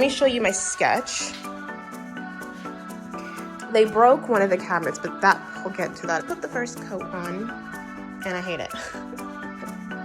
Let me show you my sketch. They broke one of the cabinets, but we'll get to that. Put the first coat on, and I hate it.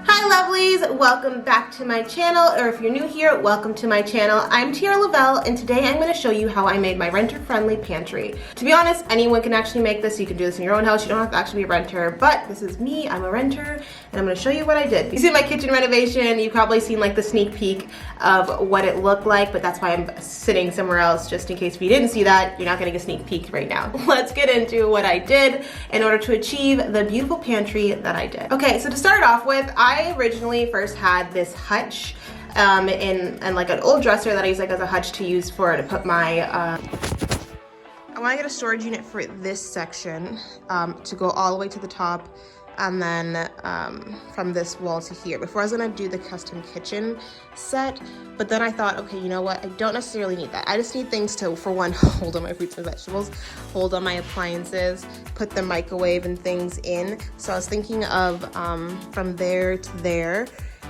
Hi lovelies, welcome back to my channel, or if you're new here, welcome to my channel. I'm TIERA LOVELLE, and today I'm going to show you how I made my renter-friendly pantry. To be honest, anyone can actually make this. You can do this in your own house. You don't have to actually be a renter, but this is me. I'm a renter, and I'm going to show you what I did. You see my kitchen renovation. You've probably seen like the sneak peek of what it looked like, but that's why I'm sitting somewhere else, just in case if you didn't see that, you're not getting a sneak peek right now. Let's get into what I did in order to achieve the beautiful pantry that I did. Okay, so to start off with, I originally first had this hutch in like an old dresser that I use like as a hutch to put my I want to get a storage unit for this section to go all the way to the top, and then from this wall to here. Before I was gonna do the custom kitchen set, but then I thought, okay, you know what, I don't necessarily need that. I just need things to, for one, hold on my fruits and vegetables, hold on my appliances, put the microwave and things in. So I was thinking of from there to there,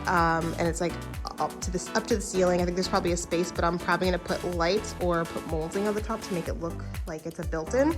and it's like up to the ceiling. I think there's probably a space, but I'm probably gonna put lights or put molding on the top to make it look like it's a built-in.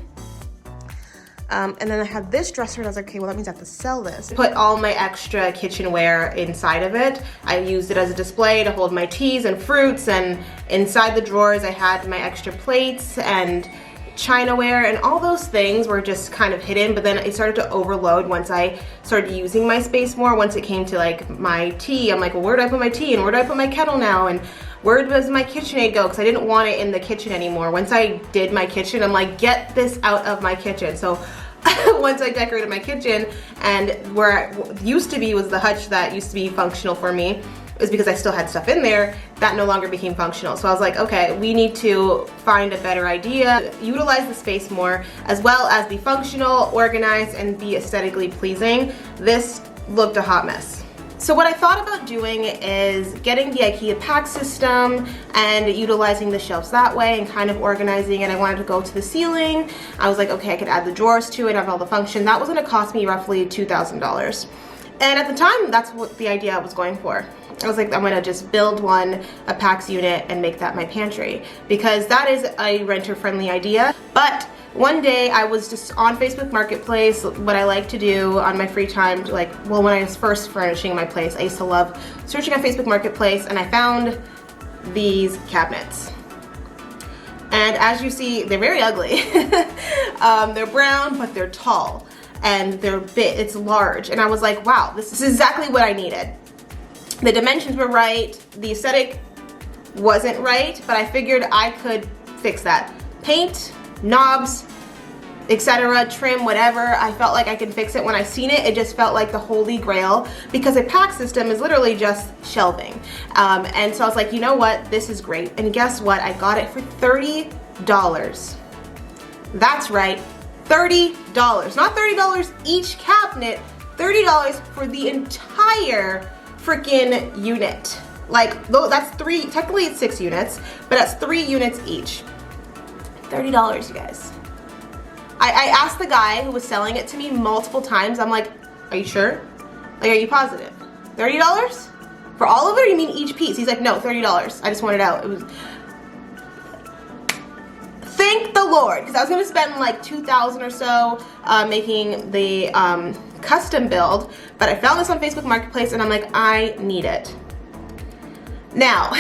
And then I had this dresser, and I was like, okay, well, that means I have to sell this. Put all my extra kitchenware inside of it. I used it as a display to hold my teas and fruits, and inside the drawers I had my extra plates and chinaware, and all those things were just kind of hidden, but then it started to overload once I started using my space more. Once it came to like my tea, I'm like, well, where do I put my tea, and where do I put my kettle now, and where does my KitchenAid go? Because I didn't want it in the kitchen anymore. Once I did my kitchen, I'm like, get this out of my kitchen. So once I decorated my kitchen, and where it used to be was the hutch that used to be functional for me, is because I still had stuff in there that no longer became functional. So I was like, okay, we need to find a better idea, utilize the space more, as well as be functional, organized, and be aesthetically pleasing. This looked a hot mess. So what I thought about doing is getting the IKEA pack system and utilizing the shelves that way and kind of organizing it. I wanted to go to the ceiling. I was like, okay, I could add the drawers to it, have all the function. That was gonna cost me roughly $2,000. And at the time, that's what the idea I was going for. I was like, I'm gonna just build a PAX unit and make that my pantry, because that is a renter-friendly idea. But one day I was just on Facebook Marketplace. What I like to do on my free time, when I was first furnishing my place, I used to love searching on Facebook Marketplace, and I found these cabinets. And as you see, they're very ugly. They're brown, but they're tall, and they're big, it's large. And I was like, wow, this is exactly what I needed. The dimensions were right, the aesthetic wasn't right, but I figured I could fix that. Paint, knobs, etc., trim, whatever. I felt like I could fix it. When I seen it, it just felt like the holy grail, because a pack system is literally just shelving. And so I was like, you know what, this is great. And guess what, I got it for $30. That's right, $30. Not $30 each cabinet, $30 for the entire freaking unit. Like, that's technically it's 6 units, but that's 3 units each. $30, you guys. I asked the guy who was selling it to me multiple times. I'm like, are you sure? Like, are you positive? $30? For all of it, or you mean each piece? He's like, no, $30. I just want it out. It was, thank the Lord, because I was gonna spend like $2,000 or so making the custom build, but I found this on Facebook Marketplace, and I'm like, I need it. Now,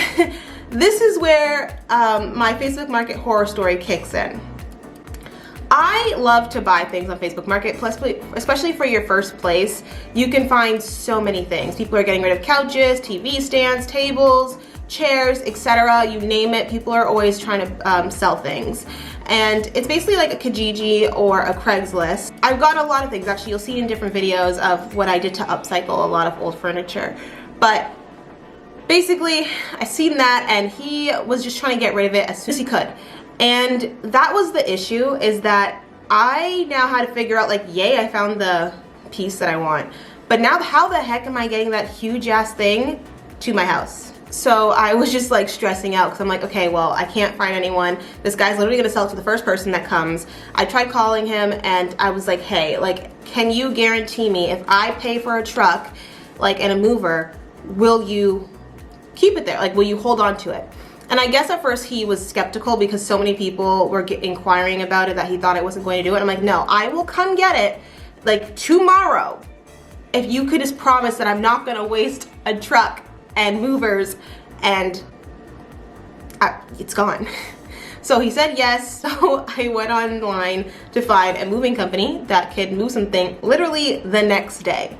this is where my Facebook Market horror story kicks in. I love to buy things on Facebook Marketplace, especially for your first place. You can find so many things. People are getting rid of couches, TV stands, tables, chairs, etc. You name it, people are always trying to sell things. And it's basically like a Kijiji or a Craigslist. I've got a lot of things, actually. You'll see in different videos of what I did to upcycle a lot of old furniture. But basically, I seen that, and he was just trying to get rid of it as soon as he could. And that was the issue, is that I now had to figure out, like, yay, I found the piece that I want. But now how the heck am I getting that huge ass thing to my house? So I was just like stressing out, because I'm like, okay, well, I can't find anyone. This guy's literally gonna sell it to the first person that comes. I tried calling him, and I was like, hey, like, can you guarantee me if I pay for a truck, like, and a mover, will you keep it there? Like, will you hold on to it? And I guess at first he was skeptical because so many people were inquiring about it that he thought I wasn't going to do it. I'm like, no, I will come get it like tomorrow if you could just promise that I'm not gonna waste a truck and movers and it's gone. So he said yes, so I went online to find a moving company that could move something literally the next day.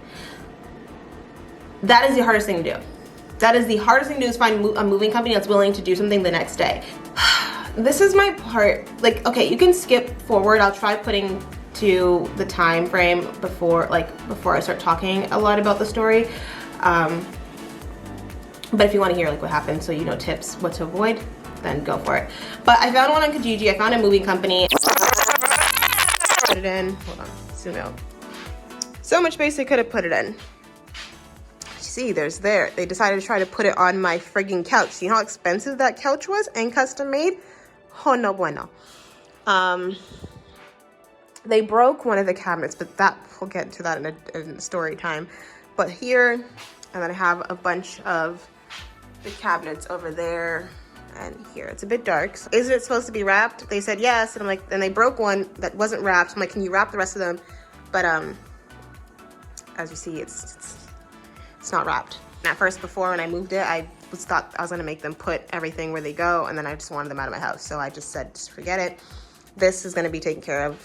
That is the hardest thing to do. That is the hardest thing to do, is find a moving company that's willing to do something the next day. This is my part. Like, okay, you can skip forward. I'll try putting to the time frame before I start talking a lot about the story. But if you want to hear like what happened, so you know tips, what to avoid, then go for it. But I found one on Kijiji. I found a moving company. Put it in. Hold on. Zoom out. So much space they could have put it in. See, they decided to try to put it on my frigging couch. See how expensive that couch was and custom made? Oh no bueno. They broke one of the cabinets, but we'll get into that in story time. But here, and then I have a bunch of the cabinets over there and here. It's a bit dark. So, is it supposed to be wrapped? They said yes, and I'm like, then they broke one that wasn't wrapped. I'm like, can you wrap the rest of them? But as you see, it's not wrapped. And at first, before when I moved it, I thought I was gonna make them put everything where they go, and then I just wanted them out of my house. So I just said, just forget it. This is gonna be taken care of.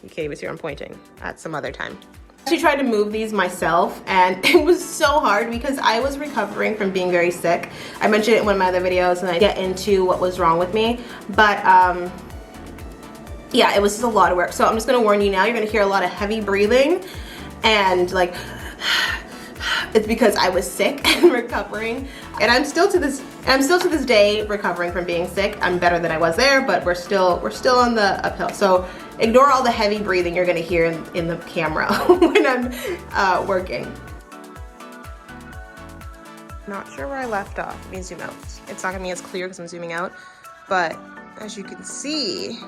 You can't even see where I'm pointing, at some other time. I actually tried to move these myself, and it was so hard because I was recovering from being very sick. I mentioned it in one of my other videos, and I get into what was wrong with me. But yeah, it was just a lot of work. So I'm just gonna warn you now, you're gonna hear a lot of heavy breathing and like, it's because I was sick and recovering, and I'm still to this day recovering from being sick. I'm better than I was there, but we're still on the uphill. So ignore all the heavy breathing you're gonna hear in the camera when I'm working. Not sure where I left off. Let me zoom out. It's not gonna be as clear because I'm zooming out, but as you can see,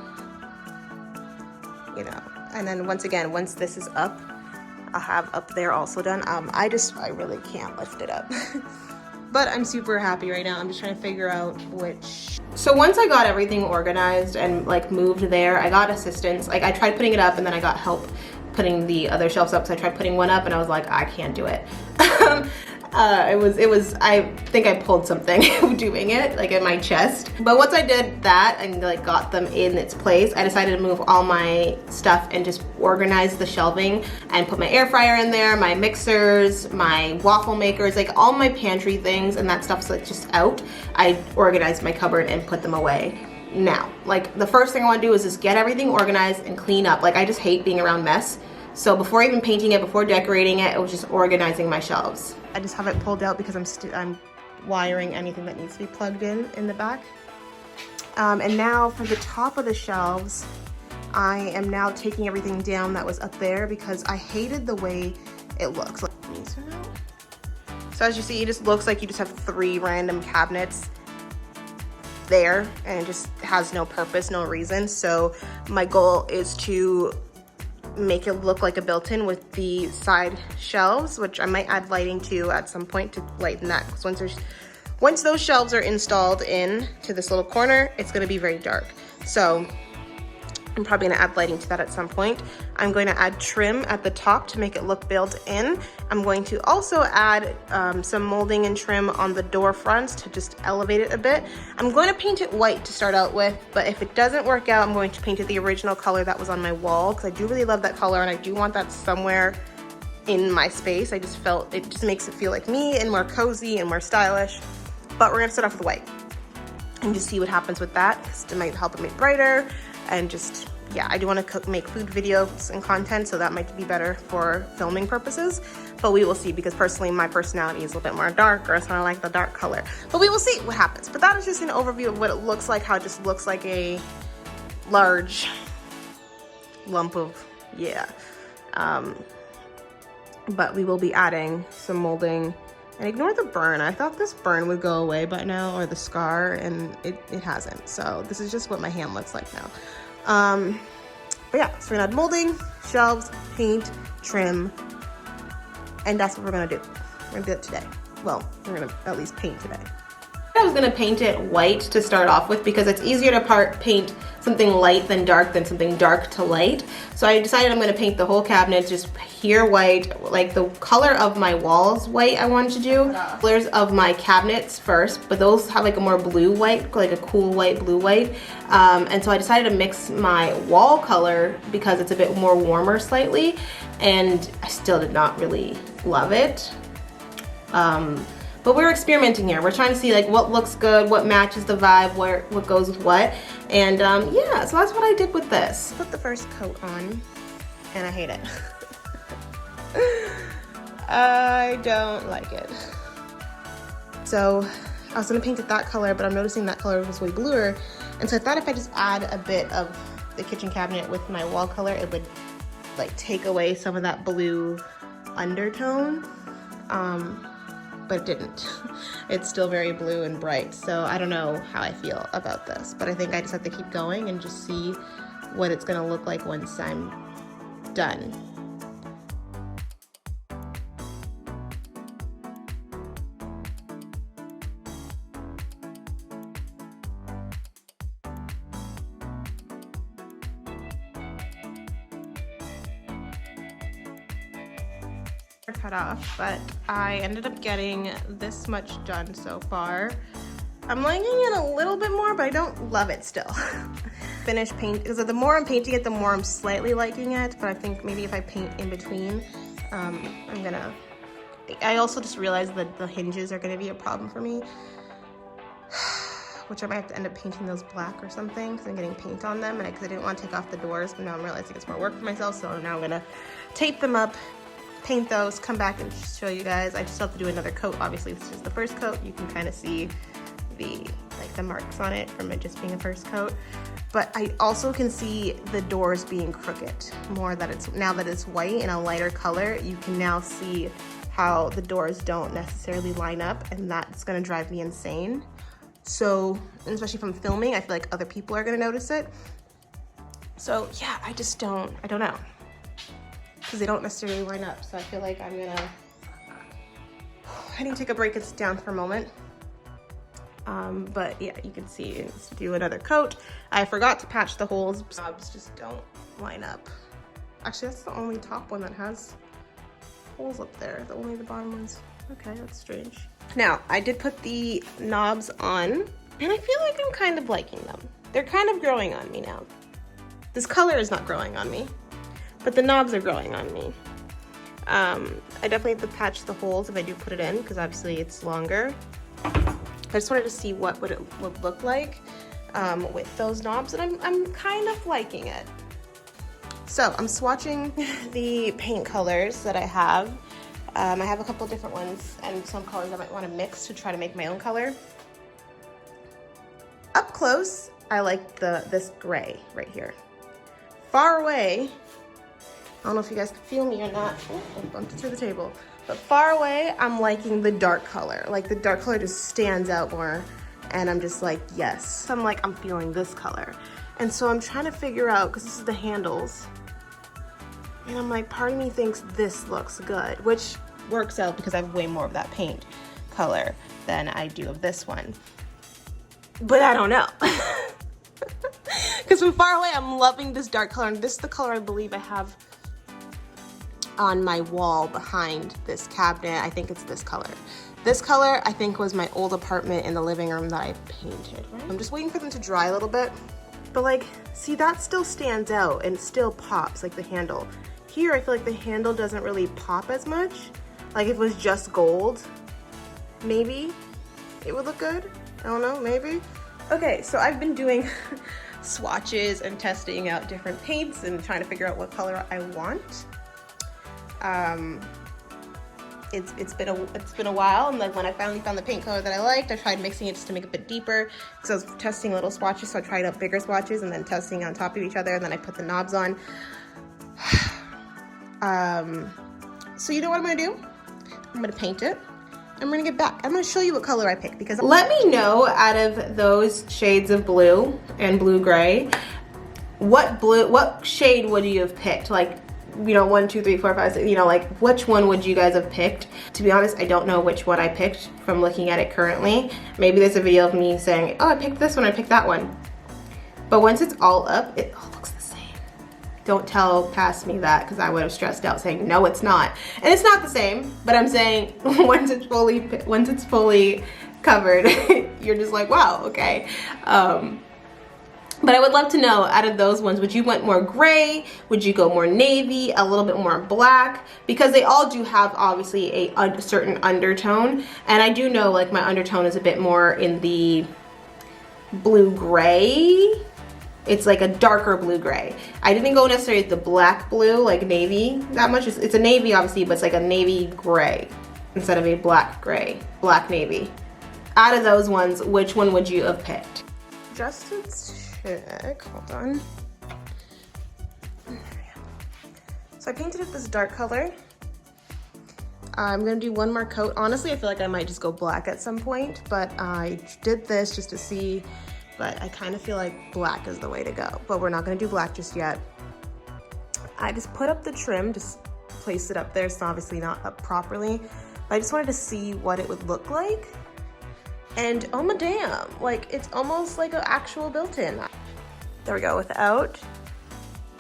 you know. And then once this is up, I'll have up there also done. I really can't lift it up. But I'm super happy right now. I'm just trying to figure out which. So once I got everything organized and like moved there, I got assistance. Like I tried putting it up and then I got help putting the other shelves up. So I tried putting one up and I was like, I can't do it. I think I pulled something doing it, like in my chest. But once I did that and like got them in its place, I decided to move all my stuff and just organize the shelving and put my air fryer in there, my mixers, my waffle makers, like all my pantry things, and that stuff's like just out. I organized my cupboard and put them away. Now, like the first thing I want to do is just get everything organized and clean up. Like I just hate being around mess. So before even painting it, before decorating it, it was just organizing my shelves. I just have it pulled out because I'm wiring anything that needs to be plugged in the back. And now for the top of the shelves, I am now taking everything down that was up there because I hated the way it looks. So as you see, it just looks like you just have 3 random cabinets there and it just has no purpose, no reason. So my goal is to make it look like a built-in with the side shelves, which I might add lighting to at some point to lighten that, because once those shelves are installed in to this little corner, it's going to be very dark. So I'm probably going to add lighting to that at some point. I'm going to add trim at the top to make it look built in. I'm going to also add some molding and trim on the door fronts to just elevate it a bit. I'm going to paint it white to start out with, but if it doesn't work out, I'm going to paint it the original color that was on my wall, because I do really love that color and I do want that somewhere in my space. I just felt it just makes it feel like me and more cozy and more stylish. But we're going to start off with white and just see what happens with that, because it might help it make brighter. And just, yeah, I do want to make food videos and content, so that might be better for filming purposes. But we will see, because personally my personality is a little bit more darker, so I like the dark color. But we will see what happens. But that is just an overview of what it looks like, how it just looks like a large lump of, yeah. But we will be adding some molding. And ignore the burn. I thought this burn would go away by now, or the scar, and it hasn't. So this is just what my hand looks like now. But yeah, so we're gonna add molding, shelves, paint, trim, and that's what we're gonna do. We're gonna do it today. Well, we're gonna at least paint today. I was gonna paint it white to start off with because it's easier to paint something light than dark than something dark to light. So I decided I'm gonna paint the whole cabinet just here white, like the color of my walls white I wanted to do. Colors of my cabinets first, but those have like a more blue white, like a cool white, blue white. And so I decided to mix my wall color because it's a bit more warmer slightly, and I still did not really love it. But we're experimenting here. We're trying to see like what looks good, what matches the vibe, what goes with what. And yeah, so that's what I did with this. Put the first coat on, and I hate it. I don't like it. So I was gonna paint it that color, but I'm noticing that color was way bluer. And so I thought if I just add a bit of the kitchen cabinet with my wall color, it would like take away some of that blue undertone. But it didn't. It's still very blue and bright. So I don't know how I feel about this, but I think I just have to keep going and just see what it's gonna look like once I'm done. Cut off, but I ended up getting this much done so far. I'm liking it a little bit more, but I don't love it still. Finish paint, because the more I'm painting it, the more I'm slightly liking it, but I think maybe if I paint in between, I also just realized that the hinges are gonna be a problem for me, which I might have to end up painting those black or something, because I'm getting paint on them, and because I didn't want to take off the doors, but now I'm realizing it's more work for myself, so now I'm gonna tape them up, paint those, come back and show you guys. I just have to do another coat. Obviously, this is the first coat. You can kind of see the marks on it from it just being a first coat. But I also can see the doors being crooked more that it's now that it's white in a lighter color. You can now see how the doors don't necessarily line up, and that's gonna drive me insane. So, and especially from filming, I feel like other people are gonna notice it. So yeah, I don't know. Because they don't necessarily line up. So I feel like I need to take a break and sit down for a moment. But yeah, you can see, let's do another coat. I forgot to patch the holes. Knobs just don't line up. Actually, that's the only top one that has holes up there. Only the bottom ones. Okay, that's strange. Now, I did put the knobs on, and I feel like I'm kind of liking them. They're kind of growing on me now. This color is not growing on me, but the knobs are growing on me. I definitely have to patch the holes if I do put it in, because obviously it's longer. I just wanted to see what would it would look like with those knobs, and I'm kind of liking it. So I'm swatching the paint colors that I have. I have a couple different ones and some colors I might want to mix to try to make my own color. Up close, I like this gray right here. Far away, I don't know if you guys can feel me or not. Oh, I bumped into the table. But far away, I'm liking the dark color. Like the dark color just stands out more, and I'm just like, yes. I'm feeling this color. And so I'm trying to figure out, because this is the handles, and I'm like, part of me thinks this looks good, which works out because I have way more of that paint color than I do of this one. But I don't know. Because from far away, I'm loving this dark color, and this is the color I believe I have on my wall behind this cabinet. I think it's this color. This color, I think, was my old apartment in the living room that I painted. Right? I'm just waiting for them to dry a little bit. But like, see, that still stands out and it still pops, like the handle. Here, I feel like the handle doesn't really pop as much. Like if it was just gold, maybe it would look good. I don't know, maybe. Okay, so I've been doing swatches and testing out different paints and trying to figure out what color I want. It's been a while, and like when I finally found the paint color that I liked, I tried mixing it just to make it a bit deeper, because I was testing little swatches. So I tried out bigger swatches and then testing on top of each other, and then I put the knobs on. So you know what I'm gonna do? I'm gonna paint it. I'm gonna get back. I'm gonna show you what color I picked, because let me know, out of those shades of blue and blue gray, what shade would you have picked? Like, you know, 1, 2, 3, 4, 5, 6, you know, like which one would you guys have picked? To be honest, I don't know which one I picked from looking at it currently. Maybe there's a video of me saying, oh, I picked this one, I picked that one. But once it's all up, it all looks the same. Don't tell past me that, because I would have stressed out saying, no, it's not. And it's not the same, but I'm saying once it's fully covered, you're just like, wow, okay. But I would love to know, out of those ones, would you want more gray? Would you go more navy, a little bit more black? Because they all do have, obviously, a certain undertone. And I do know, like, my undertone is a bit more in the blue-gray. It's like a darker blue-gray. I didn't go necessarily with the black blue, like navy, that much. It's a navy, obviously, but it's like a navy gray instead of a black gray, black navy. Out of those ones, which one would you have picked? Just to check, hold on. So I painted it this dark color. I'm gonna do one more coat. Honestly, I feel like I might just go black at some point, but I did this just to see, but I kind of feel like black is the way to go. But we're not gonna do black just yet. I just put up the trim, just placed it up there. It's obviously not up properly, but I just wanted to see what it would look like. And oh my damn, like it's almost like an actual built-in. There we go, without,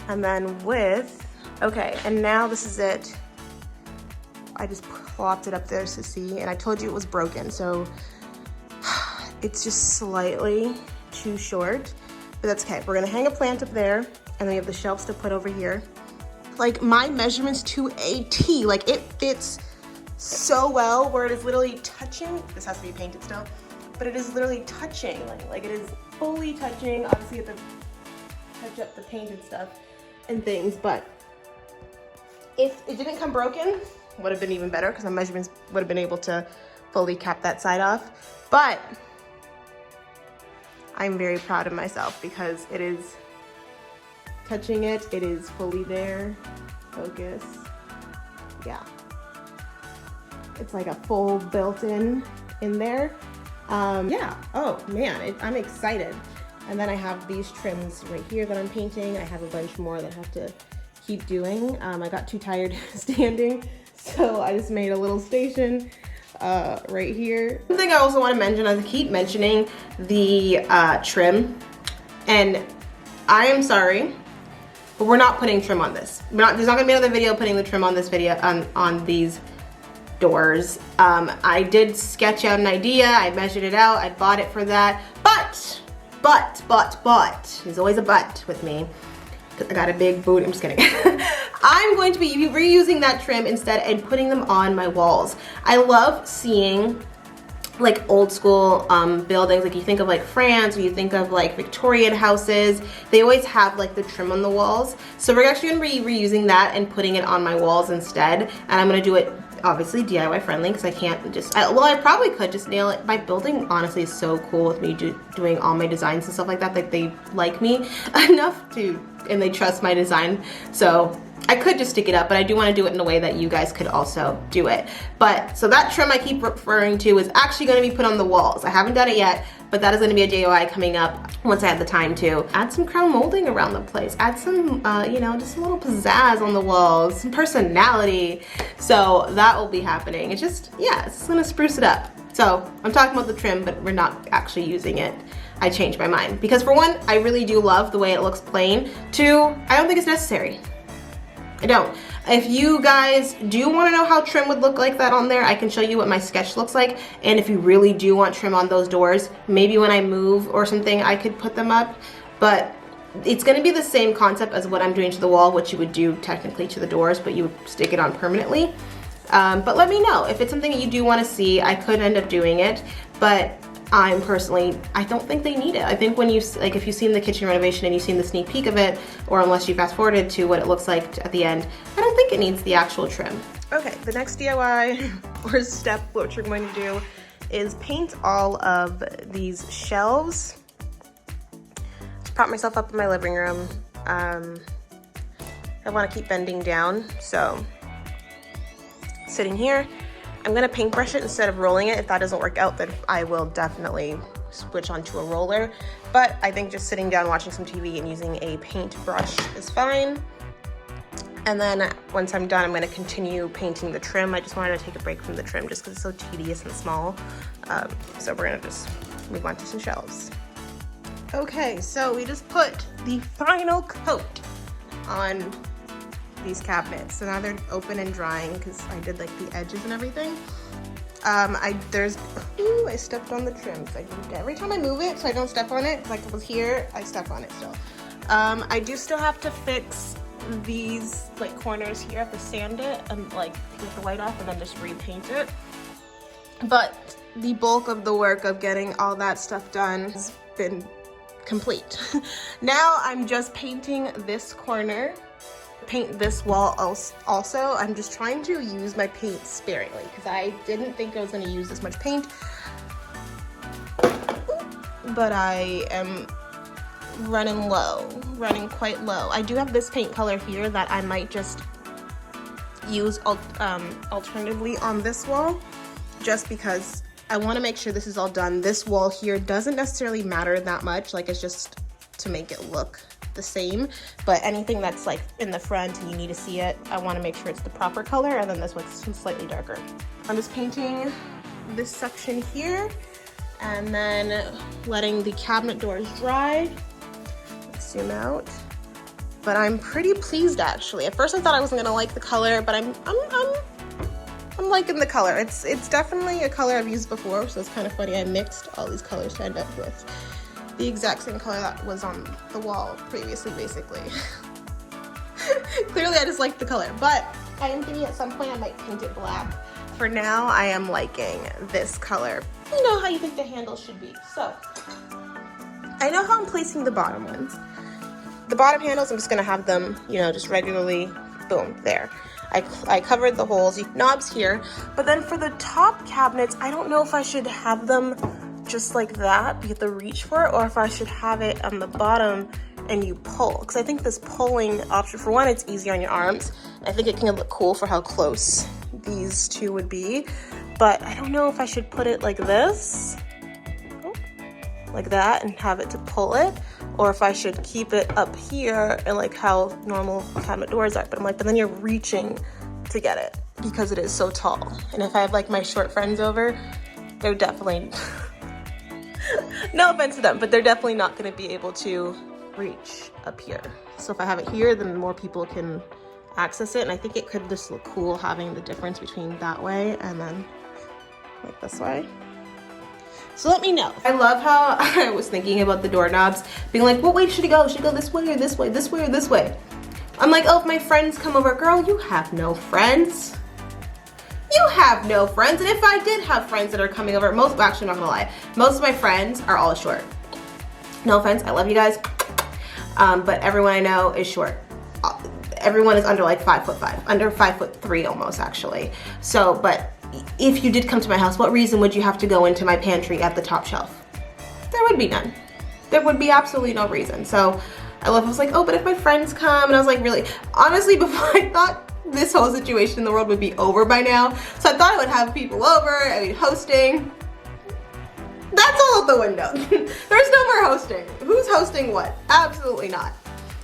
and then with. Okay, and now this is it. I just plopped it up there to see, and I told you it was broken, so it's just slightly too short, but that's okay. We're gonna hang a plant up there, and then we have the shelves to put over here. Like my measurements to a T, like it fits so well where it is literally touching. This has to be painted still, but it is literally touching, like it is fully touching. Obviously you have to touch up the painted stuff and things, but if it didn't come broken, would have been even better because my measurements would have been able to fully cap that side off. But I'm very proud of myself because it is touching it. It is fully there. Focus. Yeah. It's like a full built-in there. Yeah. Oh man, I'm excited. And then I have these trims right here that I'm painting. I have a bunch more that I have to keep doing. I got too tired standing, so I just made a little station right here. One thing I also want to mention, I keep mentioning the trim, and I am sorry, but we're not putting trim on this. There's not gonna be another video putting the trim on this video on these doors. I did sketch out an idea, I measured it out, I bought it for that, but, there's always a but with me. I got a big boot, I'm just kidding. I'm going to be reusing that trim instead and putting them on my walls. I love seeing like old school buildings, like you think of like France, or you think of like Victorian houses, they always have like the trim on the walls. So we're actually gonna be reusing that and putting it on my walls instead. And I'm gonna do it obviously DIY friendly because I can't just, well, I probably could just nail it. My building honestly is so cool with me doing all my designs and stuff like that, like they like me enough to, and they trust my design. So I could just stick it up, but I do want to do it in a way that you guys could also do it. But so that trim I keep referring to is actually going to be put on the walls. I haven't done it yet, but that is going to be a DIY coming up once I have the time to. Add some crown molding around the place. Add some, you know, just a little pizzazz on the walls, some personality. So that will be happening. It's just, yeah, it's just going to spruce it up. So I'm talking about the trim, but we're not actually using it. I changed my mind because for one, I really do love the way it looks plain. Two, I don't think it's necessary. I don't. If you guys do want to know how trim would look like that on there, I can show you what my sketch looks like. And if you really do want trim on those doors, maybe when I move or something, I could put them up. But it's going to be the same concept as what I'm doing to the wall, which you would do technically to the doors, but you would stick it on permanently. But let me know if it's something that you do want to see. I could end up doing it, but I don't think they need it. I think when you, like if you've seen the kitchen renovation and you've seen the sneak peek of it, or unless you fast forwarded to what it looks like at the end, I don't think it needs the actual trim. Okay, the next DIY or step which we're going to do is paint all of these shelves. Just prop myself up in my living room. I want to keep bending down, so sitting here. I'm gonna paintbrush it instead of rolling it. If that doesn't work out, then I will definitely switch onto a roller. But I think just sitting down watching some TV and using a paintbrush is fine. And then once I'm done, I'm gonna continue painting the trim. I just wanted to take a break from the trim just because it's so tedious and small. So we're gonna just move on to some shelves. Okay, so we just put the final coat on these cabinets. So now they're open and drying because I did like the edges and everything. I stepped on the trims. Every time I move it so I don't step on it, like it was here, I step on it still. I do still have to fix these like corners here. I have to sand it and like take the white off and then just repaint it. But the bulk of the work of getting all that stuff done has been complete. Now I'm just painting this corner, paint this wall also. I'm just trying to use my paint sparingly because I didn't think I was going to use this much paint, but I am running quite low. I do have this paint color here that I might just use alternatively on this wall, just because I want to make sure this is all done. This wall here doesn't necessarily matter that much, like it's just to make it look the same, but anything that's like in the front and you need to see it, I want to make sure it's the proper color, and then this one's slightly darker. I'm just painting this section here and then letting the cabinet doors dry. Let's zoom out. But I'm pretty pleased actually. At first I thought I wasn't gonna like the color, but I'm liking the color. It's definitely a color I've used before, so it's kind of funny. I mixed all these colors to end up with the exact same color that was on the wall previously, basically. Clearly I just like the color, but I am thinking at some point I might paint it black. For now, I am liking this color. You know how you think the handles should be. So, I know how I'm placing the bottom ones. The bottom handles, I'm just gonna have them, you know, just regularly, boom, there. I covered the holes, knobs here, but then for the top cabinets, I don't know if I should have them just like that, you have to reach for it, or if I should have it on the bottom and you pull. Because I think this pulling option, for one, it's easier on your arms. I think it can look cool for how close these two would be, but I don't know if I should put it like this, like that, and have it to pull it, or if I should keep it up here and like how normal cabinet doors are. But I'm like, but then you're reaching to get it because it is so tall. And if I have like my short friends over, they're definitely, no offense to them, but they're definitely not gonna be able to reach up here. So if I have it here, then more people can access it. And I think it could just look cool having the difference between that way and then like this way. So let me know. I love how I was thinking about the doorknobs, being like, what way should it go? Should it go this way or this way, this way or this way? I'm like, oh, if my friends come over, girl, you have no friends. You have no friends. And if I did have friends that are coming over, actually, I'm not gonna lie, most of my friends are all short. No offense, I love you guys. But everyone I know is short. Everyone is under like 5'5", under 5'3" almost actually. So, but if you did come to my house, what reason would you have to go into my pantry at the top shelf? There would be none. There would be absolutely no reason. So I was like, oh, but if my friends come, and I was like, really, honestly, before I thought this whole situation in the world would be over by now. So I thought I would have people over, I mean, hosting. That's all out the window. There's no more hosting. Who's hosting what? Absolutely not.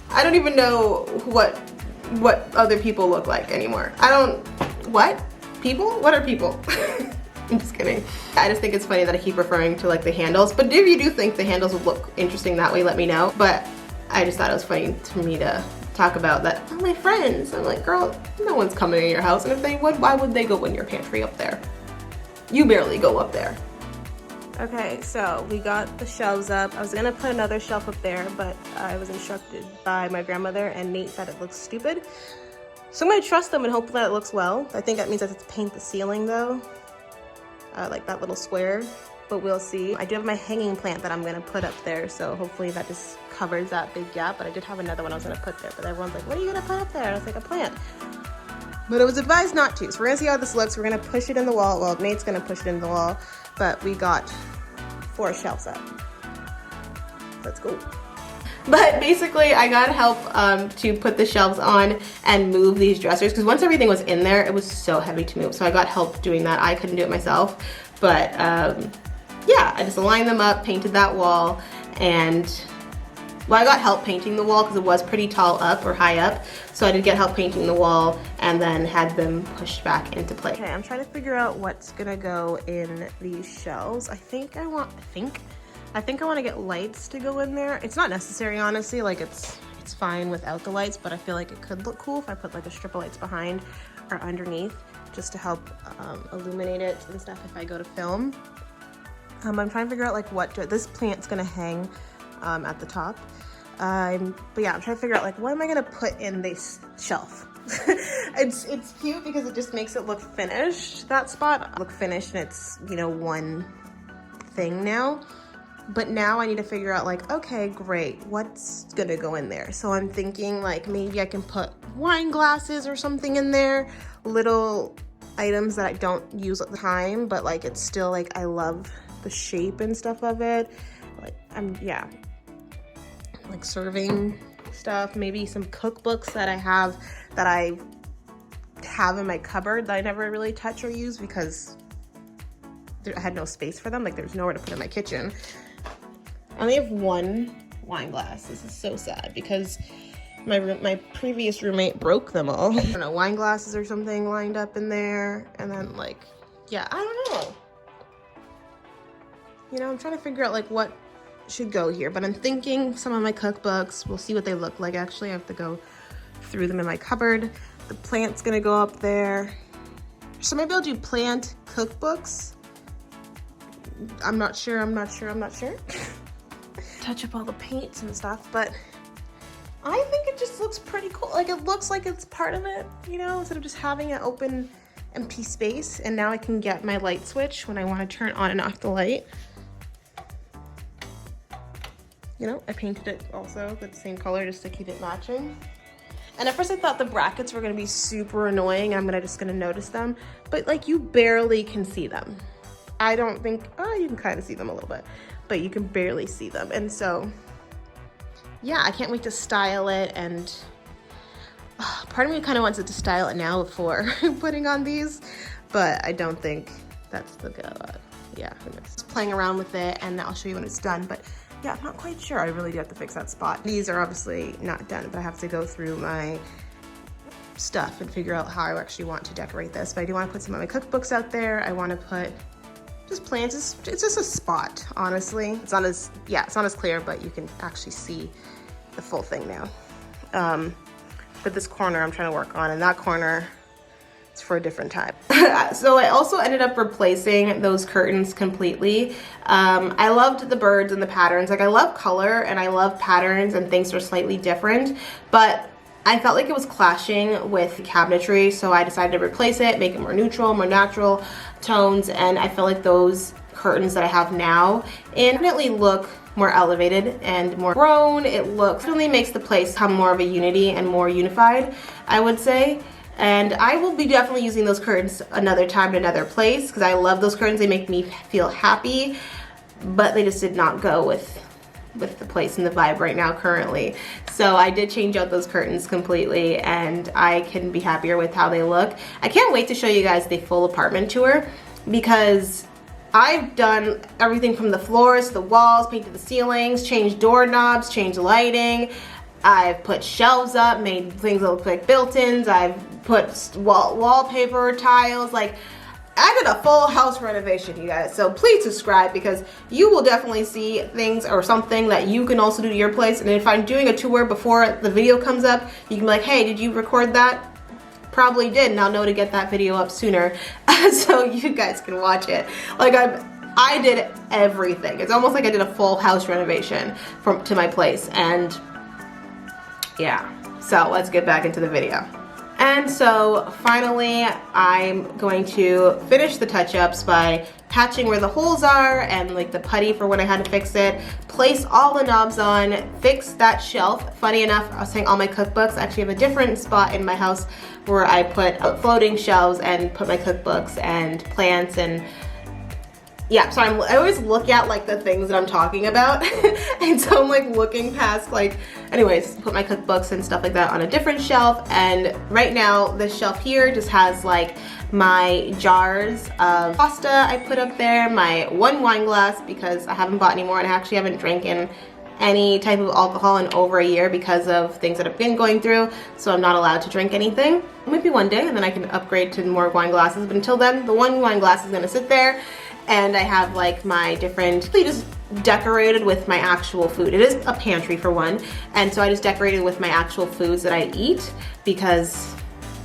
I don't even know what other people look like anymore. What? People? What are people? I'm just kidding. I just think it's funny that I keep referring to like the handles, but if you do think the handles would look interesting that way, let me know. But I just thought it was funny to me to talk about that. Oh, my friends. I'm like, girl, no one's coming to your house, and if they would, why would they go in your pantry up there? You barely go up there. Okay, so we got the shelves up. I was gonna put another shelf up there, but I was instructed by my grandmother and Nate that it looks stupid. So I'm gonna trust them and hope that it looks well. I think that means I have to paint the ceiling though, like that little square, but we'll see. I do have my hanging plant that I'm gonna put up there, so hopefully that just covers that big gap, but I did have another one I was gonna put there, but everyone's like, what are you gonna put up there? I was like, a plant. But I was advised not to, so we're gonna see how this looks. We're gonna push it in the wall. Well, Nate's gonna push it in the wall, but we got 4 shelves up. Let's go. But basically, I got help to put the shelves on and move these dressers, because once everything was in there, it was so heavy to move. So I got help doing that. I couldn't do it myself. But yeah, I just aligned them up, painted that wall, and well, I got help painting the wall because it was pretty tall up or high up. So I did get help painting the wall and then had them pushed back into place. Okay, I'm trying to figure out what's gonna go in these shelves. I think I want to get lights to go in there. It's not necessary, honestly. Like it's fine without the lights, but I feel like it could look cool if I put like a strip of lights behind or underneath just to help illuminate it and stuff if I go to film. I'm trying to figure out like this plant's gonna hang at the top. But yeah, I'm trying to figure out like what am I gonna put in this shelf. It's cute because it just makes it look finished. That spot look finished, and it's, you know, one thing now. But now I need to figure out like, okay, great, what's gonna go in there? So I'm thinking like maybe I can put wine glasses or something in there, little items that I don't use at the time, but like it's still like I love the shape and stuff of it. Like like serving stuff, maybe some cookbooks that I have in my cupboard that I never really touch or use because I had no space for them. Like there's nowhere to put in my kitchen. I only have one wine glass. This is so sad because my previous roommate broke them all. I don't know, wine glasses or something lined up in there. And then like, yeah, I don't know. You know, I'm trying to figure out like what should go here, but I'm thinking some of my cookbooks, we'll see what they look like. Actually, I have to go through them in my cupboard. The plant's gonna go up there. So maybe I'll do plant cookbooks. I'm not sure. Touch up all the paints and stuff, but I think it just looks pretty cool. Like it looks like it's part of it, you know, instead of just having an open empty space. And now I can get my light switch when I want to turn on and off the light. You know, I painted it also with the same color just to keep it matching. And at first I thought the brackets were gonna be super annoying. I'm just gonna notice them, but like you barely can see them. I don't think, oh, you can kind of see them a little bit, but you can barely see them. And so, yeah, I can't wait to style it. And part of me kind of wants it to style it now before putting on these, but I don't think that's the good, yeah, who knows. Just playing around with it and I'll show you when it's done, but yeah, I'm not quite sure. I really do have to fix that spot. These are obviously not done, but I have to go through my stuff and figure out how I actually want to decorate this. But I do want to put some of my cookbooks out there. I want to put just plants. It's just a spot, honestly. It's not as clear, but you can actually see the full thing now. But this corner I'm trying to work on, and that corner is for a different time. So I also ended up replacing those curtains completely. I loved the birds and the patterns. Like I love color and I love patterns and things are slightly different, but I felt like it was clashing with the cabinetry, so I decided to replace it, make it more neutral, more natural tones, and I feel like those curtains that I have now definitely look more elevated and more grown. It definitely makes the place come more of a unity and more unified, I would say. And I will be definitely using those curtains another time in another place because I love those curtains. They make me feel happy, but they just did not go with the place and the vibe right now currently. So I did change out those curtains completely and I couldn't be happier with how they look. I can't wait to show you guys the full apartment tour because I've done everything from the floors to the walls, painted the ceilings, changed doorknobs, changed lighting. I've put shelves up, made things that look like built-ins. I've put wallpaper, tiles, like I did a full house renovation, you guys. So please subscribe because you will definitely see things or something that you can also do to your place. And if I'm doing a tour before the video comes up, you can be like, hey, did you record that? Probably did, and I'll know to get that video up sooner so you guys can watch it. Like I did everything. It's almost like I did a full house renovation to my place. And yeah, so let's get back into the video. And so finally, I'm going to finish the touch-ups by patching where the holes are and like the putty for when I had to fix it, place all the knobs on, fix that shelf. Funny enough, I was saying all my cookbooks. I actually have a different spot in my house where I put floating shelves and put my cookbooks and plants and yeah, so I always look at like the things that I'm talking about and so I'm like looking past like, anyways, put my cookbooks and stuff like that on a different shelf. And right now this shelf here just has like my jars of pasta I put up there, my one wine glass because I haven't bought any more and I actually haven't drank in any type of alcohol in over a year because of things that I've been going through, so I'm not allowed to drink anything. Maybe one day, and then I can upgrade to more wine glasses, but until then, the one wine glass is gonna sit there, and I have like my different, just decorated with my actual food. It is a pantry for one, and so I just decorated with my actual foods that I eat because,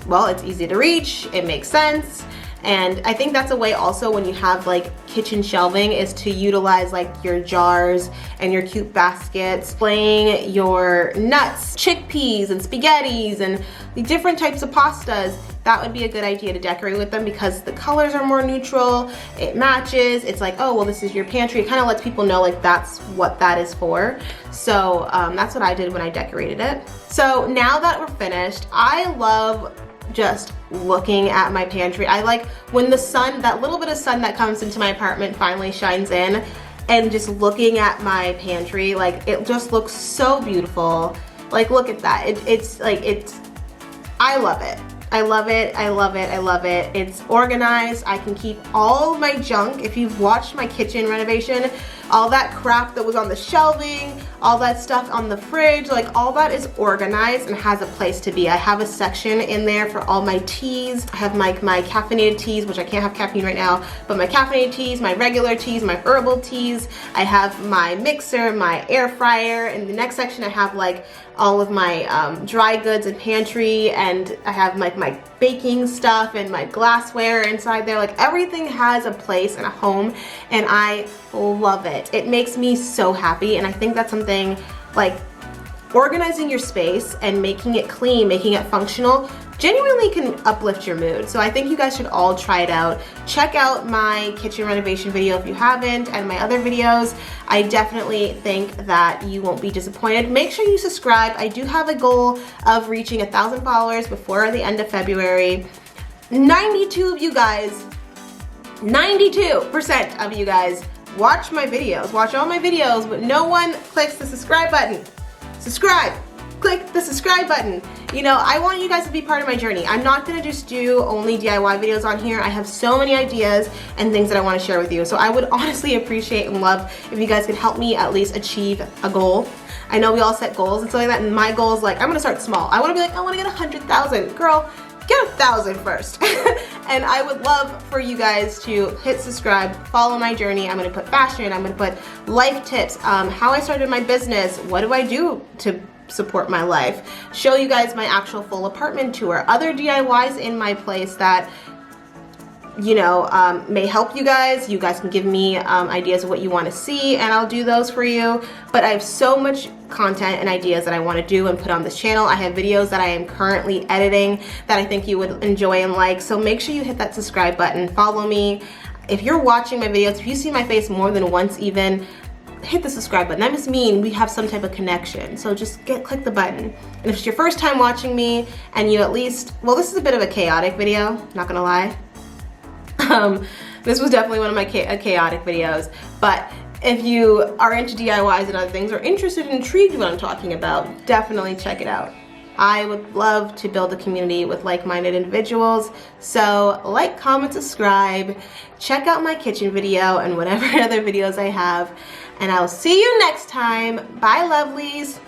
well, it's easy to reach, it makes sense. And I think that's a way also when you have like kitchen shelving is to utilize like your jars and your cute baskets, displaying your nuts, chickpeas and spaghettis and the different types of pastas. That would be a good idea to decorate with them because the colors are more neutral, it matches, it's like, oh, well, this is your pantry. It kind of lets people know like that's what that is for. So that's what I did when I decorated it. So now that we're finished, I love just looking at my pantry. I like when the sun, that little bit of sun that comes into my apartment finally shines in, and just looking at my pantry, like it just looks so beautiful. Like look at that. It's like, I love it. I love it, I love it, I love it. It's organized. I can keep all of my junk. If you've watched my kitchen renovation, all that crap that was on the shelving, all that stuff on the fridge, like all that is organized and has a place to be. I have a section in there for all my teas. I have my caffeinated teas, which I can't have caffeine right now, but my caffeinated teas, my regular teas, my herbal teas. I have my mixer, my air fryer. In the next section, I have like all of my dry goods and pantry, and I have like my baking stuff and my glassware inside there. Like everything has a place and a home, and I love it. It makes me so happy, and I think that's something like organizing your space and making it clean, making it functional, genuinely can uplift your mood. So I think you guys should all try it out. Check out my kitchen renovation video if you haven't, and my other videos. I definitely think that you won't be disappointed. Make sure you subscribe. I do have a goal of reaching 1,000 followers before the end of February. 92 of you guys, 92% of you guys watch my videos, watch all my videos, but no one clicks the subscribe button. Subscribe, click the subscribe button. You know, I want you guys to be part of my journey. I'm not gonna just do only DIY videos on here. I have so many ideas and things that I wanna share with you. So I would honestly appreciate and love if you guys could help me at least achieve a goal. I know we all set goals and stuff like that, and my goal is like, I'm gonna start small. I wanna be like, I wanna get 100,000. Girl, get 1,000 first. And I would love for you guys to hit subscribe, follow my journey. I'm gonna put fashion, I'm gonna put life tips, how I started my business, what do I do to support my life, show you guys my actual full apartment tour, other DIYs in my place that, you know, may help you guys. You guys can give me ideas of what you want to see, and I'll do those for you. But I have so much content and ideas that I want to do and put on this channel. I have videos that I am currently editing that I think you would enjoy and like. So make sure you hit that subscribe button, follow me. If you're watching my videos, if you see my face more than once even, hit the subscribe button. That must mean we have some type of connection. So just click the button. And if it's your first time watching me and you at least, well, this is a bit of a chaotic video, not gonna lie. This was definitely one of my chaotic videos, but if you are into DIYs and other things or interested and intrigued in what I'm talking about, definitely check it out. I would love to build a community with like-minded individuals. So like, comment, subscribe, check out my kitchen video and whatever other videos I have. And I'll see you next time. Bye, lovelies.